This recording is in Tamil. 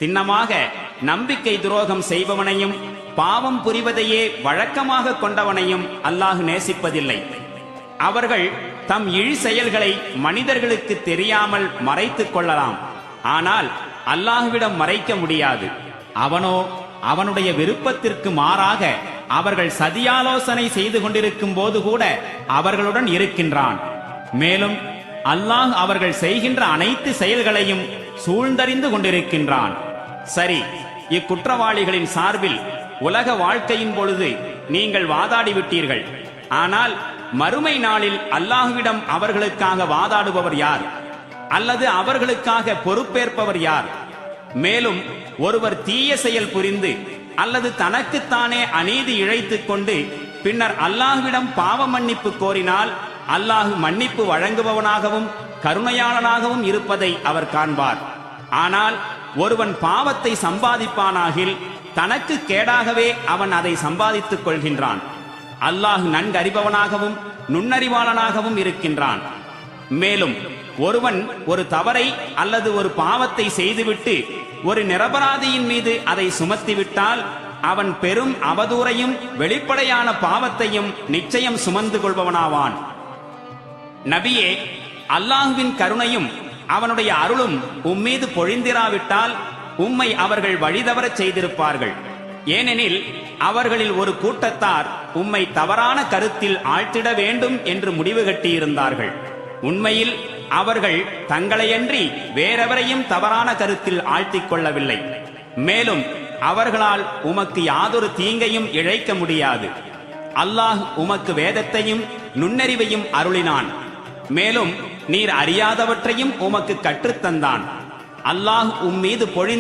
திண்ணமாக நம்பிக்கை துரோகம் செய்பவனையும் பாவம் புரிவதையே வழக்கமாக கொண்டவனையும் அல்லாஹ் நேசிப்பதில்லை. அவர்கள் தம் இழி செயல்களை மனிதர்களுக்கு தெரியாமல் மறைத்துக் கொள்ளலாம், ஆனால் அல்லாஹ்விடம் மறைக்க முடியாது. அவனோ அவனுடைய விருப்பத்திற்கு மாறாக அவர்கள் சதியாலோசனை செய்து கொண்டிருக்கும் போது கூட அவர்களுடன் இருக்கின்றான். மேலும் அல்லாஹ் அவர்கள் செய்கின்ற அனைத்து செயல்களையும் சூழ்ந்தறிந்து கொண்டிருக்கின்றான். சரி, இக்குற்றவாளிகளின் சார்பில் உலக வாழ்க்கையின் பொழுது நீங்கள் வாதாடிவிட்டீர்கள். ஆனால் மறுமை நாளில் அல்லாஹ்விடம் அவர்களுக்காக வாதாடுபவர் யார்? அல்லது அவர்களுக்காக பொறுப்பேற்பவர் யார்? மேலும் ஒருவர் தீய செயல் புரிந்து அல்லது தனக்குத்தானே அநீதி இழைத்துக் கொண்டு பின்னர் அல்லாஹ்விடம் பாவ மன்னிப்பு கோரினால் அல்லாஹ் மன்னிப்பு வழங்குபவனாகவும் கருணையாளனாகவும் இருப்பதை அவர் காண்பார். ஆனால் ஒருவன் பாவத்தை சம்பாதிப்பானாகில் தனக்கு கேடாகவே அவன் அதை சம்பாதித்துக் கொள்கின்றான். அல்லாஹ் நன்கறிபவனாகவும் நுண்ணறிவாளனாகவும் இருக்கின்றான். மேலும் ஒருவன் ஒரு தவறை அல்லது ஒரு பாவத்தை செய்துவிட்டு ஒரு நிரபராதியின் மீது அதை சுமத்திவிட்டால் அவன் பெரும் அவதூறையும் வெளிப்படையான பாவத்தையும் நிச்சயம் சுமந்து கொள்பவனாவான். நபியே, அல்லாஹ்வின் கருணையும் அவனுடைய அருளும் உம்மீது பொழிந்திராவிட்டால் உம்மை அவர்கள் வழிதவரச் செய்திருப்பார்கள். ஏனெனில் அவர்களில் ஒரு கூட்டத்தார் உம்மை தவறான கருத்தில் ஆழ்த்திட வேண்டும் என்று முடிவு கட்டியிருந்தார்கள். உண்மையில் அவர்கள் தங்களையன்றி வேறெவரையும் தவறான கருத்தில் ஆழ்த்திக் கொள்ளவில்லை. மேலும் அவர்களால் உமக்கு யாதொரு தீங்கையும் இழைக்க முடியாது. அல்லாஹ் உமக்கு வேதத்தையும் நுண்ணறிவையும் அருளினான். மேலும் நீர் அறியாதவற்றையும் உமக்கு கற்றுத்தந்தான். அல்லாஹ் உம்மீது பொழிந்த